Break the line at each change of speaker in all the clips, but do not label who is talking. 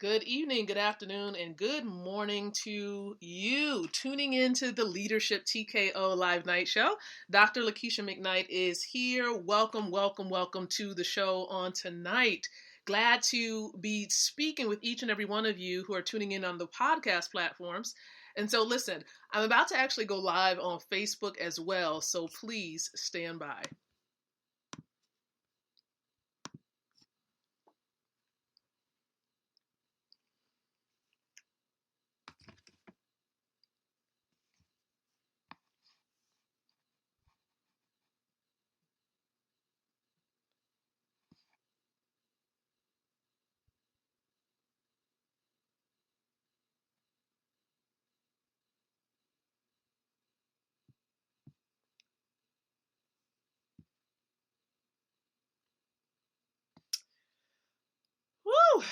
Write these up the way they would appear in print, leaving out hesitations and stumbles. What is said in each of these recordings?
Good evening, good afternoon, and good morning to you tuning into the Leadership TKO Live Night Show. Dr. Lakeisha McKnight is here. Welcome to the show on tonight. Glad to be speaking with each and every one of you who are tuning in on the podcast platforms. And so listen, I'm about to actually go live on Facebook as well, so please stand by. Woo!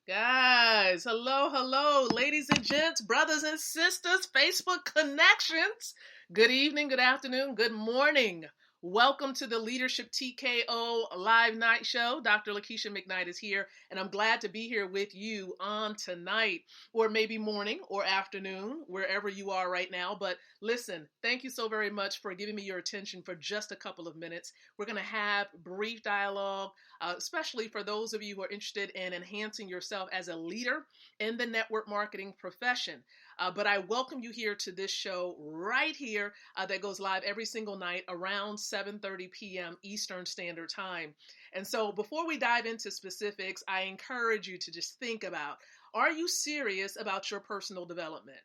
Guys, hello, ladies and gents, brothers and sisters, Facebook connections. Good evening, good afternoon, good morning. Welcome to the Leadership TKO Live Night Show. Dr. Lakeisha McKnight is here, and I'm glad to be here with you on tonight, or maybe morning or afternoon, wherever you are right now. But listen, thank you so very much for giving me your attention for just a couple of minutes. We're going to have brief dialogue, especially for those of you who are interested in enhancing yourself as a leader in the network marketing profession. But I welcome you here to this show right here that goes live every single night around 7:30 p.m. Eastern Standard Time. And so before we dive into specifics, I encourage you to just think about, are you serious about your personal development?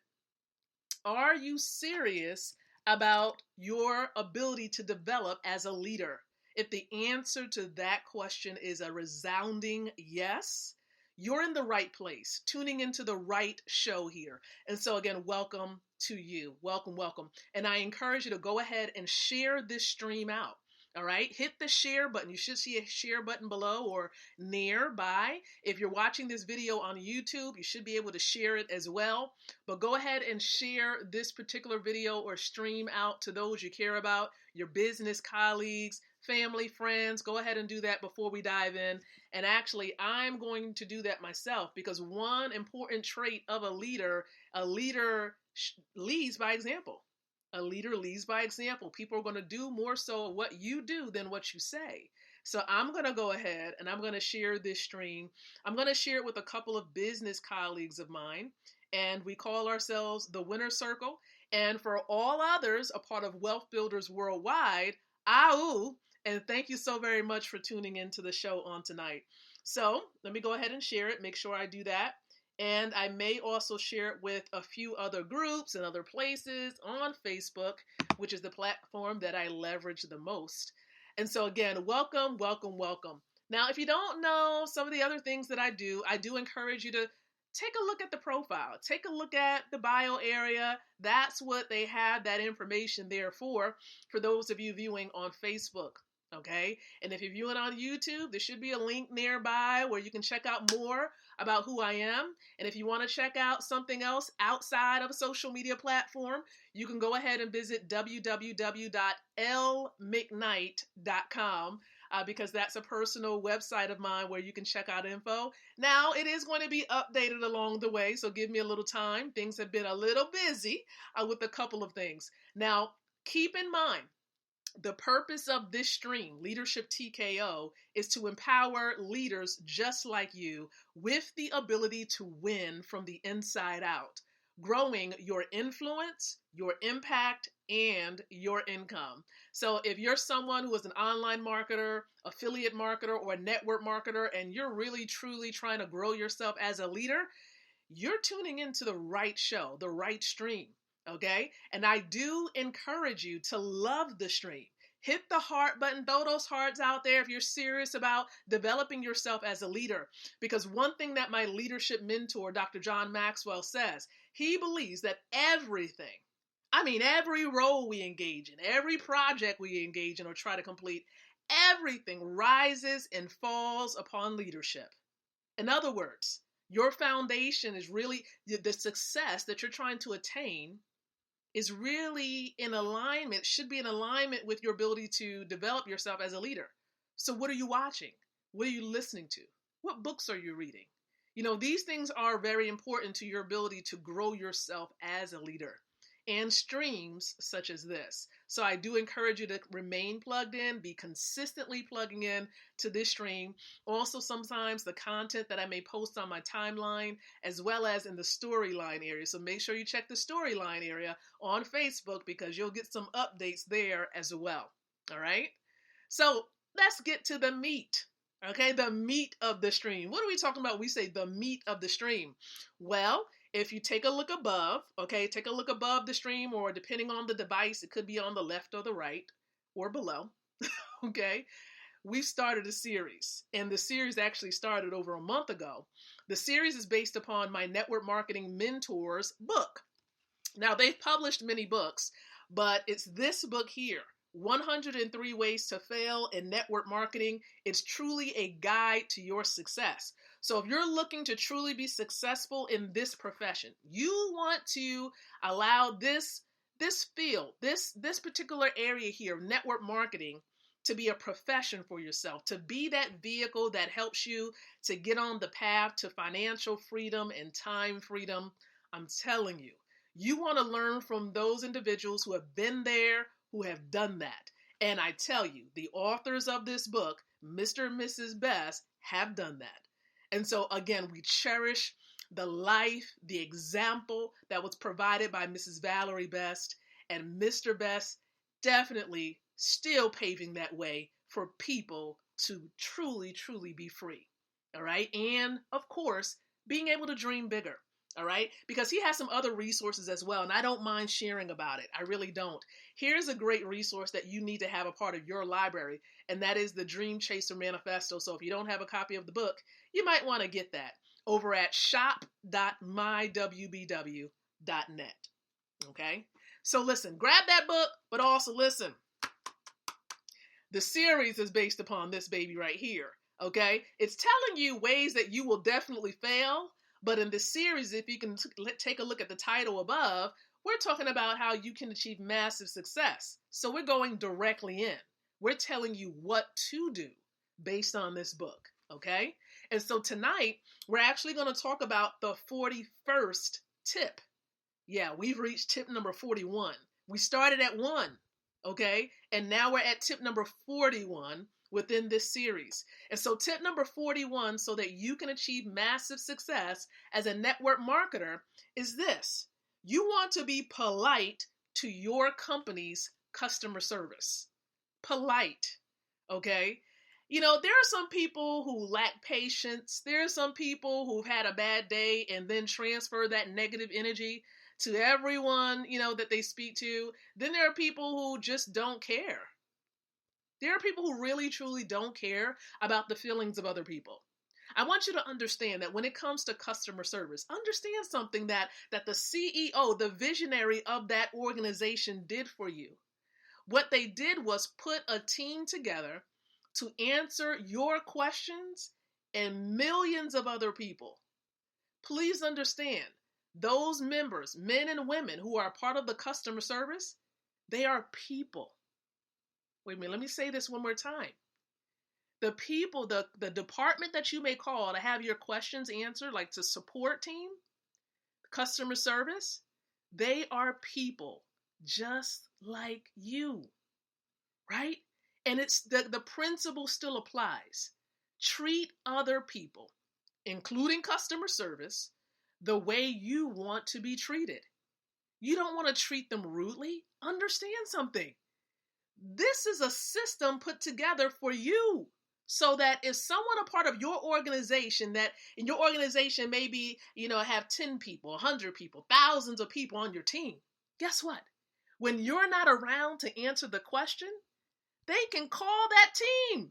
Are you serious about your ability to develop as a leader? If the answer to that question is a resounding yes, you're in the right place, tuning into the right show here. And so again, welcome to you. Welcome. And I encourage you to go ahead and share this stream out. All right, hit the share button. You should see a share button below or nearby. If you're watching this video on YouTube, you should be able to share it as well. But go ahead and share this particular video or stream out to those you care about, your business colleagues, family, friends. Go ahead and do that before we dive in. And actually, I'm going to do that myself because one important trait of a leader leads by example. A leader leads by example. People are going to do more so what you do than what you say. So I'm going to go ahead and I'm going to share this stream. I'm going to share it with a couple of business colleagues of mine. And we call ourselves the Winner Circle. And for all others, a part of Wealth Builders Worldwide, AU. And thank you so very much for tuning into the show on tonight. So let me go ahead and share it. Make sure I do that. And I may also share it with a few other groups and other places on Facebook, which is the platform that I leverage the most. And so again, welcome. Now, if you don't know some of the other things that I do encourage you to take a look at the profile. Take a look at the bio area. That's what they have that information there for those of you viewing on Facebook. Okay, and if you're viewing on YouTube, there should be a link nearby where you can check out more about who I am. And if you want to check out something else outside of a social media platform, you can go ahead and visit www.lmcknight.com because that's a personal website of mine where you can check out info. Now, it is going to be updated along the way, so give me a little time. Things have been a little busy with a couple of things. Now, keep in mind, the purpose of this stream, Leadership TKO, is to empower leaders just like you with the ability to win from the inside out, growing your influence, your impact, and your income. So if you're someone who is an online marketer, affiliate marketer, or a network marketer, and you're really, truly trying to grow yourself as a leader, you're tuning into the right show, the right stream. Okay? And I do encourage you to love the stream. Hit the heart button, throw those hearts out there if you're serious about developing yourself as a leader. Because one thing that my leadership mentor, Dr. John Maxwell, says, he believes that every role we engage in, every project we engage in or try to complete, everything rises and falls upon leadership. In other words, your foundation is really the success that you're trying to attain is really in alignment, should be in alignment with your ability to develop yourself as a leader. So what are you watching? What are you listening to? What books are you reading? These things are very important to your ability to grow yourself as a leader, and streams such as this. So I do encourage you to remain plugged in, be consistently plugging in to this stream. Also, sometimes the content that I may post on my timeline, as well as in the storyline area. So make sure you check the storyline area on Facebook, because you'll get some updates there as well. All right. So let's get to the meat. Okay, the meat of the stream. What are we talking about? We say the meat of the stream. Well, if you take a look above, okay, take a look above the stream, or depending on the device, it could be on the left or the right or below. Okay, we've started a series, and the series actually started over a month ago. The series is based upon my network marketing mentor's book. Now, they've published many books, but it's this book here, 103 Ways to Fail in Network Marketing. It's truly a guide to your success. So if you're looking to truly be successful in this profession, you want to allow this field, this particular area here, network marketing, to be a profession for yourself, to be that vehicle that helps you to get on the path to financial freedom and time freedom. I'm telling you, you want to learn from those individuals who have been there, who have done that. And I tell you, the authors of this book, Mr. and Mrs. Best, have done that. And so again, we cherish the life, the example that was provided by Mrs. Valerie Best, and Mr. Best definitely still paving that way for people to truly, truly be free. All right. And of course, being able to dream bigger. All right, because he has some other resources as well, and I don't mind sharing about it. I really don't. Here's a great resource that you need to have a part of your library, and that is the Dream Chaser Manifesto. So if you don't have a copy of the book, you might want to get that over at shop.mywbw.net. Okay, so listen, grab that book, but also listen. The series is based upon this baby right here. Okay, it's telling you ways that you will definitely fail. But in this series, if you can take a look at the title above, we're talking about how you can achieve massive success. So we're going directly in. We're telling you what to do based on this book, okay? And so tonight, we're actually going to talk about the 41st tip. Yeah, we've reached tip number 41. We started at 1, okay? And now we're at tip number 41 within this series. And so tip number 41, so that you can achieve massive success as a network marketer, is this. You want to be polite to your company's customer service. Polite, okay? There are some people who lack patience. There are some people who've had a bad day and then transfer that negative energy to everyone, that they speak to. Then there are people who just don't care. There are people who really, truly don't care about the feelings of other people. I want you to understand that when it comes to customer service, understand something that the CEO, the visionary of that organization, did for you. What they did was put a team together to answer your questions and millions of other people. Please understand, those members, men and women who are part of the customer service, they are people. Wait a minute, let me say this one more time. The people, the department that you may call to have your questions answered, like the support team, customer service, they are people just like you, right? And it's the principle still applies. Treat other people, including customer service, the way you want to be treated. You don't want to treat them rudely. Understand something. This is a system put together for you, so that if someone a part of your organization, that in your organization maybe, have 10 people, 100 people, thousands of people on your team, guess what? When you're not around to answer the question, they can call that team.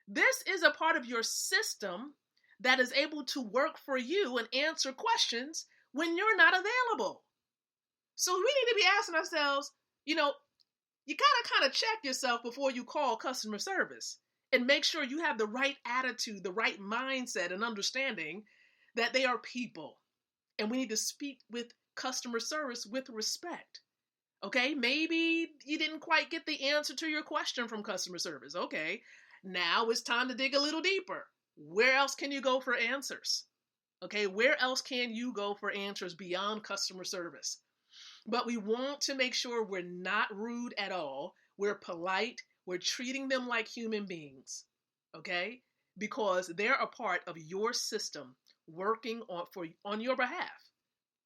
This is a part of your system that is able to work for you and answer questions when you're not available. So we need to be asking ourselves, you gotta kind of check yourself before you call customer service and make sure you have the right attitude, the right mindset and understanding that they are people. And we need to speak with customer service with respect. Okay, maybe you didn't quite get the answer to your question from customer service. Okay, now it's time to dig a little deeper. Where else can you go for answers? Okay, where else can you go for answers beyond customer service? But we want to make sure we're not rude at all. We're polite. We're treating them like human beings. Okay? Because they're a part of your system working on your behalf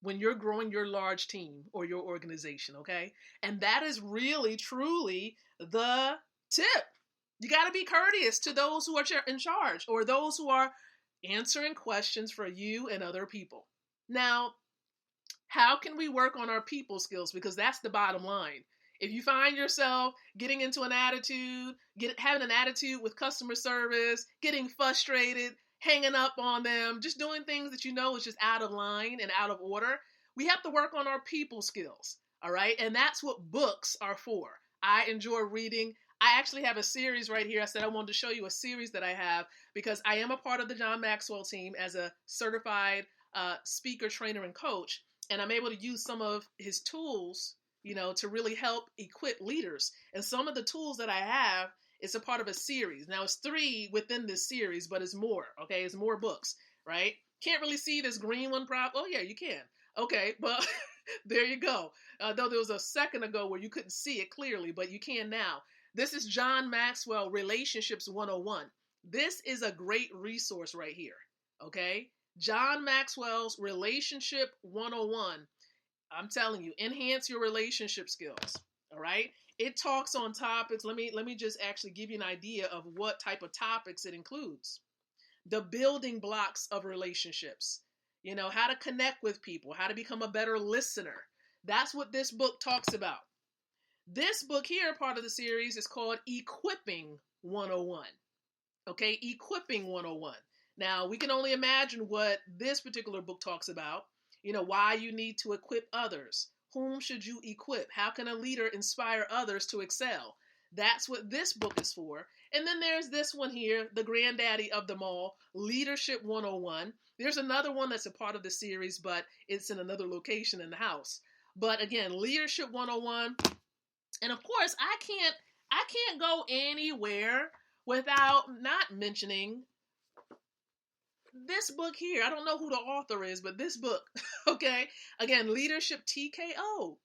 when you're growing your large team or your organization, okay? And that is really, truly the tip. You got to be courteous to those who are in charge or those who are answering questions for you and other people. Now, how can we work on our people skills? Because that's the bottom line. If you find yourself getting into an attitude, having an attitude with customer service, getting frustrated, hanging up on them, just doing things that you know is just out of line and out of order, we have to work on our people skills. All right. And that's what books are for. I enjoy reading. I actually have a series right here. I said I wanted to show you a series that I have because I am a part of the John Maxwell team as a certified speaker, trainer, and coach. And I'm able to use some of his tools, to really help equip leaders. And some of the tools that I have is a part of a series. Now, it's 3 within this series, but it's more, okay? It's more books, right? Can't really see this green one, oh, yeah, you can. Okay, but there you go. Though there was a second ago where you couldn't see it clearly, but you can now. This is John Maxwell Relationships 101. This is a great resource right here, okay? John Maxwell's Relationship 101. I'm telling you, enhance your relationship skills. All right. It talks on topics. Let me just actually give you an idea of what type of topics it includes. The building blocks of relationships. How to connect with people, how to become a better listener. That's what this book talks about. This book here, part of the series, is called Equipping 101. Okay, Equipping 101. Now, we can only imagine what this particular book talks about. Why you need to equip others. Whom should you equip? How can a leader inspire others to excel? That's what this book is for. And then there's this one here, the granddaddy of them all, Leadership 101. There's another one that's a part of the series, but it's in another location in the house. But again, Leadership 101. And of course, I can't go anywhere without not mentioning this book here. I don't know who the author is, but this book, okay? Again, Leadership TKO,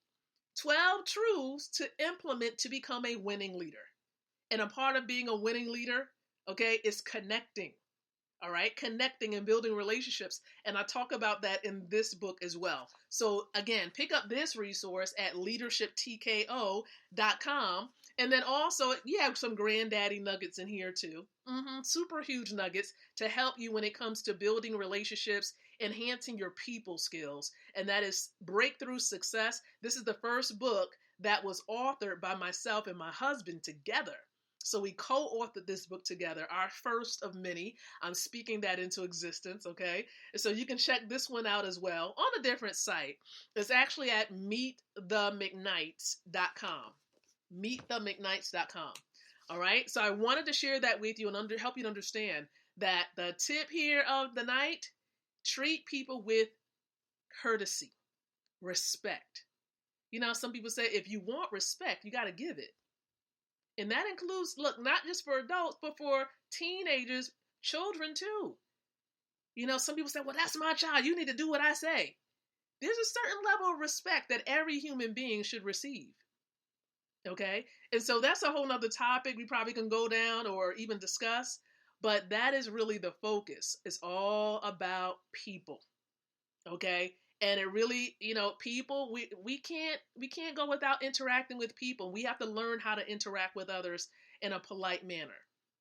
12 Truths to Implement to Become a Winning Leader. And a part of being a winning leader, okay, is connecting, all right? Connecting and building relationships. And I talk about that in this book as well. So again, pick up this resource at leadershiptko.com. And then also, you have some granddaddy nuggets in here too. Super huge nuggets to help you when it comes to building relationships, enhancing your people skills. And that is Breakthrough Success. This is the first book that was authored by myself and my husband together. So we co-authored this book together, our first of many. I'm speaking that into existence, okay? And so you can check this one out as well on a different site. It's actually at meetthemcknights.com. meetthemcknights.com. All right? So I wanted to share that with you and help you to understand that the tip here of the night, treat people with courtesy, respect. Some people say if you want respect, you got to give it. And that includes, look, not just for adults, but for teenagers, children too. Some people say, well, that's my child. You need to do what I say. There's a certain level of respect that every human being should receive. Okay? And so that's a whole nother topic we probably can go down or even discuss. But that is really the focus. It's all about people. Okay? And it really, people, we can't go without interacting with people. We have to learn how to interact with others in a polite manner.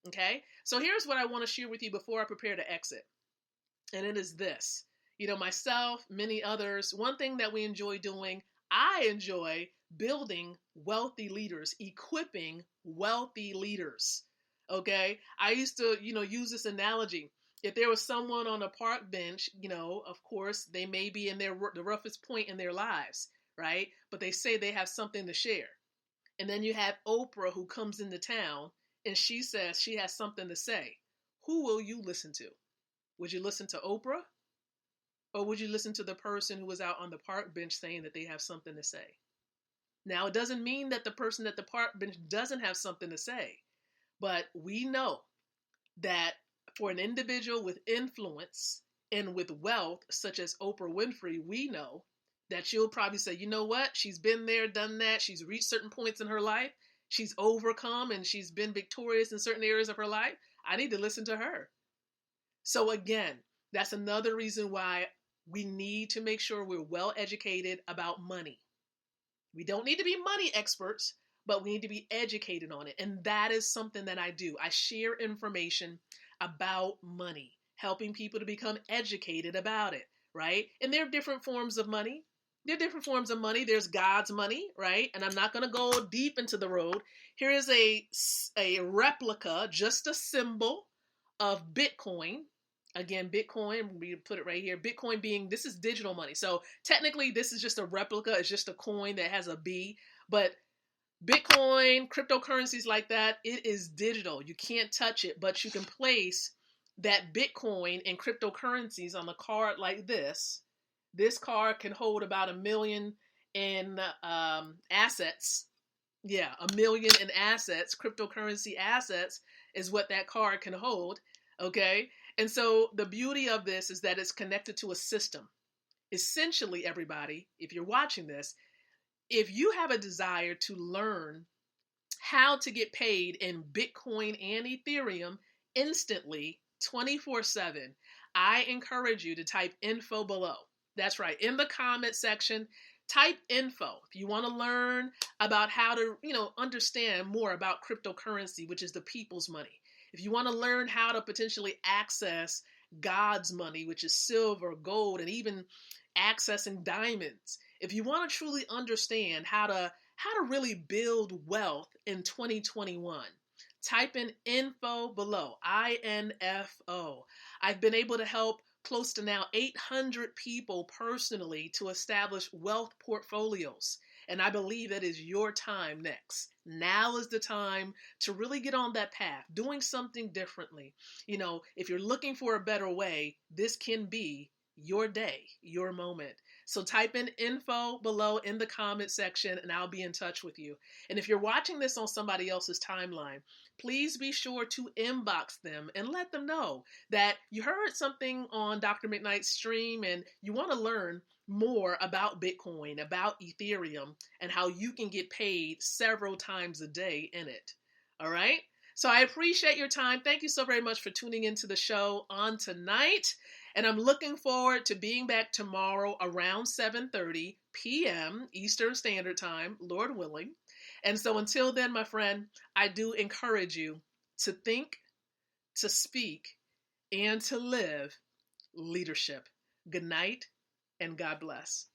Okay? So here's what I want to share with you before I prepare to exit. And it is this. Myself, many others, one thing that we enjoy doing, I enjoy building wealthy leaders, equipping wealthy leaders. Okay? I used to, use this analogy. If there was someone on a park bench, of course, they may be in the roughest point in their lives, right? But they say they have something to share. And then you have Oprah who comes into town and she says she has something to say. Who will you listen to? Would you listen to Oprah? Or would you listen to the person who was out on the park bench saying that they have something to say? Now, it doesn't mean that the person at the park bench doesn't have something to say. But we know that for an individual with influence And with wealth, such as Oprah Winfrey, we know that you'll probably say, you know what? She's been there, done that. She's reached certain points in her life. She's overcome and she's been victorious in certain areas of her life. I need to listen to her. So again, that's another reason why we need to make sure we're well educated about money. We don't need to be money experts, but we need to be educated on it. And that is something that I do. I share information about money, helping people to become educated about it, right? And there are different forms of money. There are different forms of money. There's God's money, right? And I'm not going to go deep into the road. Here is a replica, just a symbol of Bitcoin. Again, Bitcoin, we put it right here. Bitcoin being, this is digital money. So technically this is just a replica. It's just a coin that has a B. But Bitcoin, cryptocurrencies like that, it is digital. You can't touch it, but you can place that Bitcoin and cryptocurrencies on a card like this. This card can hold about 1 million in assets. Yeah, 1 million in assets. Cryptocurrency assets is what that card can hold. Okay. And so the beauty of this is that it's connected to a system. Essentially, everybody, if you're watching this, if you have a desire to learn how to get paid in Bitcoin and Ethereum instantly, 24/7, I encourage you to type info below. That's right. In the comment section, type info. If you want to learn about how to, understand more about cryptocurrency, which is the people's money. If you want to learn how to potentially access God's money, which is silver, gold, and even accessing diamonds. If you want to truly understand how to really build wealth in 2021, type in info below, INFO. I've been able to help close to now 800 people personally to establish wealth portfolios. And I believe that is your time next. Now is the time to really get on that path, doing something differently. If you're looking for a better way, this can be your day, your moment. So type in info below in the comment section and I'll be in touch with you. And if you're watching this on somebody else's timeline, please be sure to inbox them and let them know that you heard something on Dr. McKnight's stream and you want to learn more about Bitcoin, about Ethereum, and how you can get paid several times a day in it. All right? So I appreciate your time. Thank you so very much for tuning into the show on tonight. And I'm looking forward to being back tomorrow around 7:30 p.m. Eastern Standard Time, Lord willing. And so until then, my friend, I do encourage you to think, to speak, and to live leadership. Good night and God bless.